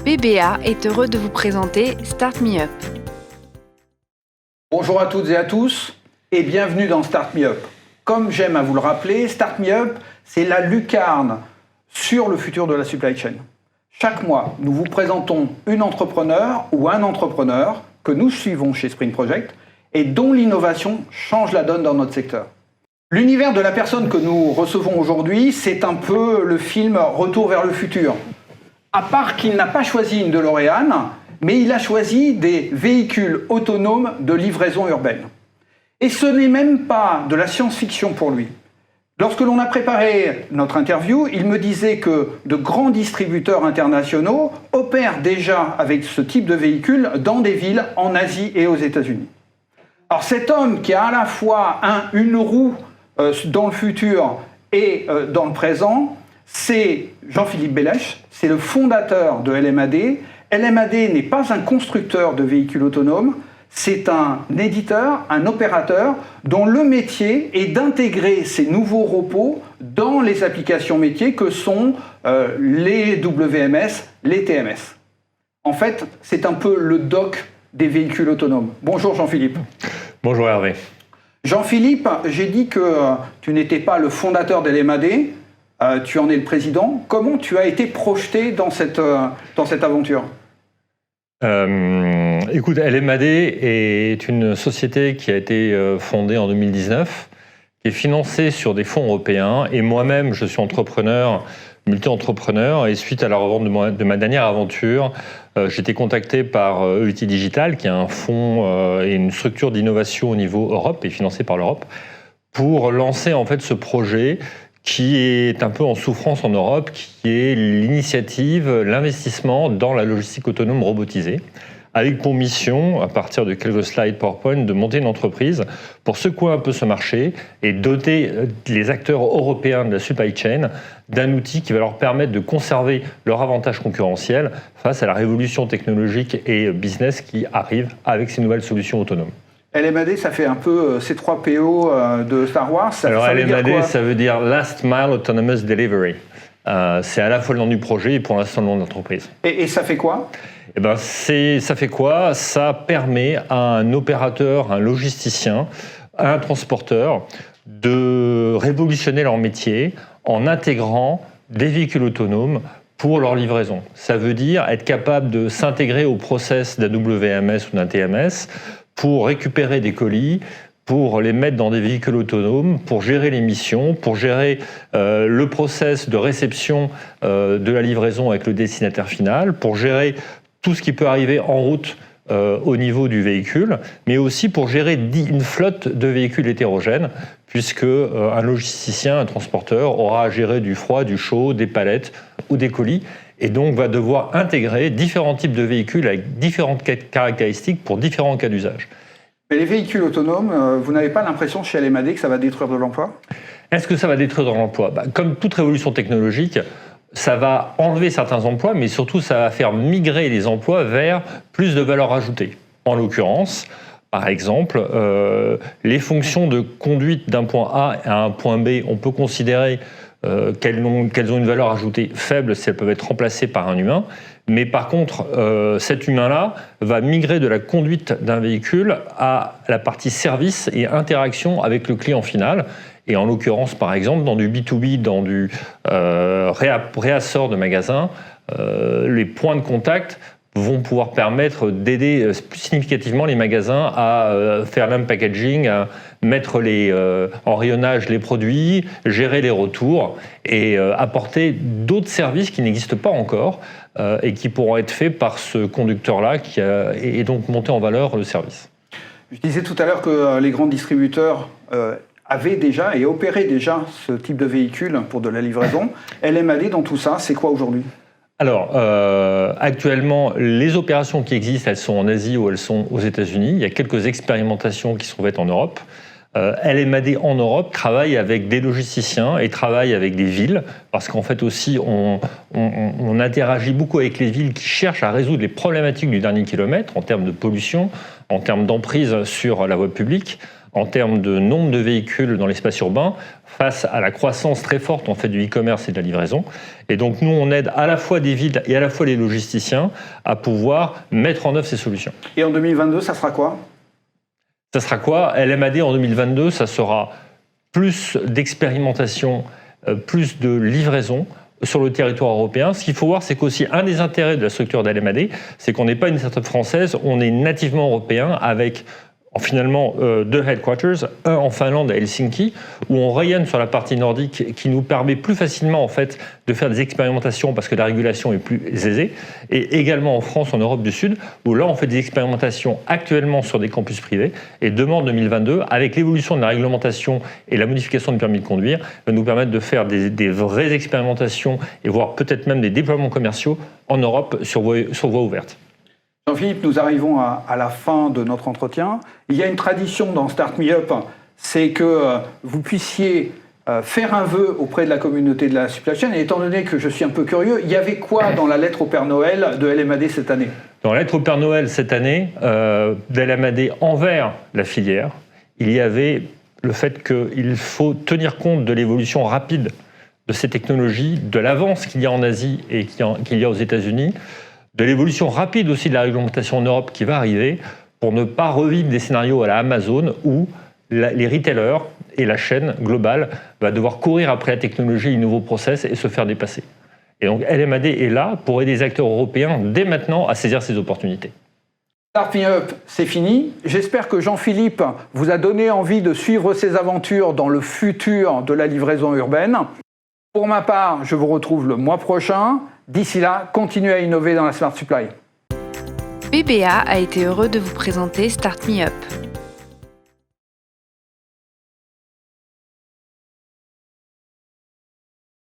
BBA est heureux de vous présenter Start Me Up. Bonjour à toutes et à tous et bienvenue dans Start Me Up. Comme j'aime à vous le rappeler, Start Me Up, c'est la lucarne sur le futur de la supply chain. Chaque mois, nous vous présentons une entrepreneur ou un entrepreneur que nous suivons chez Sprint Project et dont l'innovation change la donne dans notre secteur. L'univers de la personne que nous recevons aujourd'hui, c'est un peu le film Retour vers le futur. À part qu'il n'a pas choisi une DeLorean, mais il a choisi des véhicules autonomes de livraison urbaine. Et ce n'est même pas de la science-fiction pour lui. Lorsque l'on a préparé notre interview, il me disait que de grands distributeurs internationaux opèrent déjà avec ce type de véhicule dans des villes en Asie et aux États-Unis. Alors cet homme qui a à la fois une roue dans le futur et dans le présent, c'est Jean-Philippe Bellech, c'est le fondateur de LMAD. LMAD n'est pas un constructeur de véhicules autonomes, c'est un éditeur, un opérateur dont le métier est d'intégrer ces nouveaux robots dans les applications métiers que sont les WMS, les TMS. En fait, c'est un peu le doc des véhicules autonomes. Bonjour Jean-Philippe. Bonjour Hervé. Jean-Philippe, j'ai dit que tu n'étais pas le fondateur d'LMAD, tu en es le président. Comment tu as été projeté dans cette aventure ? Écoute, LMAD est une société qui a été fondée en 2019, qui est financée sur des fonds européens, et moi-même, je suis entrepreneur, multi-entrepreneur, et suite à la revente de ma dernière aventure, j'ai été contacté par EUT Digital, qui est un fonds et une structure d'innovation au niveau Europe, et financé par l'Europe, pour lancer en fait ce projet qui est un peu en souffrance en Europe, qui est l'initiative, l'investissement dans la logistique autonome robotisée, avec pour mission, à partir de quelques slides PowerPoint, de monter une entreprise pour secouer un peu ce marché et doter les acteurs européens de la supply chain d'un outil qui va leur permettre de conserver leur avantage concurrentiel face à la révolution technologique et business qui arrive avec ces nouvelles solutions autonomes. LMAD, ça fait un peu C3PO de Star Wars. Alors LMAD, ça veut dire Last Mile Autonomous Delivery. C'est à la fois le nom du projet et pour l'instant le nom de l'entreprise. Et ça fait quoi ? Ça fait quoi ? Ça permet à un opérateur, un logisticien, à un transporteur de révolutionner leur métier en intégrant des véhicules autonomes pour leur livraison. Ça veut dire être capable de s'intégrer au process d'un WMS ou d'un TMS pour récupérer des colis, pour les mettre dans des véhicules autonomes, pour gérer les missions, pour gérer le process de réception de la livraison avec le destinataire final, pour gérer tout ce qui peut arriver en route au niveau du véhicule, mais aussi pour gérer une flotte de véhicules hétérogènes, puisque un logisticien, un transporteur aura à gérer du froid, du chaud, des palettes ou des colis, et donc va devoir intégrer différents types de véhicules avec différentes caractéristiques pour différents cas d'usage. Mais les véhicules autonomes, vous n'avez pas l'impression chez LMAD que ça va détruire de l'emploi ? Est-ce que ça va détruire de l'emploi ? Comme toute révolution technologique, ça va enlever certains emplois, mais surtout ça va faire migrer les emplois vers plus de valeur ajoutée. En l'occurrence, par exemple, les fonctions de conduite d'un point A à un point B, on peut considérer qu'elles ont une valeur ajoutée faible si elles peuvent être remplacées par un humain. Mais par contre, cet humain-là va migrer de la conduite d'un véhicule à la partie service et interaction avec le client final. Et en l'occurrence, par exemple, dans du B2B, dans du réassort de magasins, les points de contact vont pouvoir permettre d'aider plus significativement les magasins à faire l'unpackaging, à mettre en rayonnage les produits, gérer les retours et apporter d'autres services qui n'existent pas encore et qui pourront être faits par ce conducteur-là qui et donc monter en valeur le service. Je disais tout à l'heure que les grands distributeurs avaient déjà et opéraient déjà ce type de véhicule pour de la livraison. LMAD dans tout ça, c'est quoi aujourd'hui ? Alors, actuellement, les opérations qui existent, elles sont en Asie ou elles sont aux États-Unis. Il y a quelques expérimentations qui sont faites en Europe. LMAD en Europe travaille avec des logisticiens et travaille avec des villes, parce qu'en fait aussi, on interagit beaucoup avec les villes qui cherchent à résoudre les problématiques du dernier kilomètre en termes de pollution, en termes d'emprise sur la voie publique, en termes de nombre de véhicules dans l'espace urbain face à la croissance très forte en fait du e-commerce et de la livraison. Et donc nous, on aide à la fois des villes et à la fois les logisticiens à pouvoir mettre en œuvre ces solutions. Et en 2022, ça sera quoi ? Ça sera quoi ? LMAD en 2022, ça sera plus d'expérimentation, plus de livraison sur le territoire européen. Ce qu'il faut voir, c'est qu'aussi un des intérêts de la structure d'LMAD, c'est qu'on n'est pas une start-up française, on est nativement européen avec finalement deux headquarters, un en Finlande à Helsinki, où on rayonne sur la partie nordique, qui nous permet plus facilement en fait de faire des expérimentations parce que la régulation est plus aisée, et également en France, en Europe du Sud, où là on fait des expérimentations actuellement sur des campus privés, et demain en 2022, avec l'évolution de la réglementation et la modification du permis de conduire, va nous permettre de faire des vraies expérimentations et voire peut-être même des déploiements commerciaux en Europe sur voie ouverte. Jean-Philippe, nous arrivons à la fin de notre entretien. Il y a une tradition dans Start Me Up, c'est que vous puissiez faire un vœu auprès de la communauté de la supply chain. Et étant donné que je suis un peu curieux, il y avait quoi dans la lettre au Père Noël de LMAD cette année ? Dans la lettre au Père Noël cette année, de LMAD envers la filière, il y avait le fait qu'il faut tenir compte de l'évolution rapide de ces technologies, de l'avance qu'il y a en Asie et qu'il y a aux États-Unis, de l'évolution rapide aussi de la réglementation en Europe qui va arriver, pour ne pas revivre des scénarios à la Amazon où les retailers et la chaîne globale va devoir courir après la technologie, les nouveaux process et se faire dépasser. Et donc LMAD est là pour aider les acteurs européens dès maintenant à saisir ces opportunités. Start Me Up, c'est fini. J'espère que Jean-Philippe vous a donné envie de suivre ses aventures dans le futur de la livraison urbaine. Pour ma part, je vous retrouve le mois prochain. D'ici là, continuez à innover dans la Smart Supply. BBA a été heureux de vous présenter Start Me Up.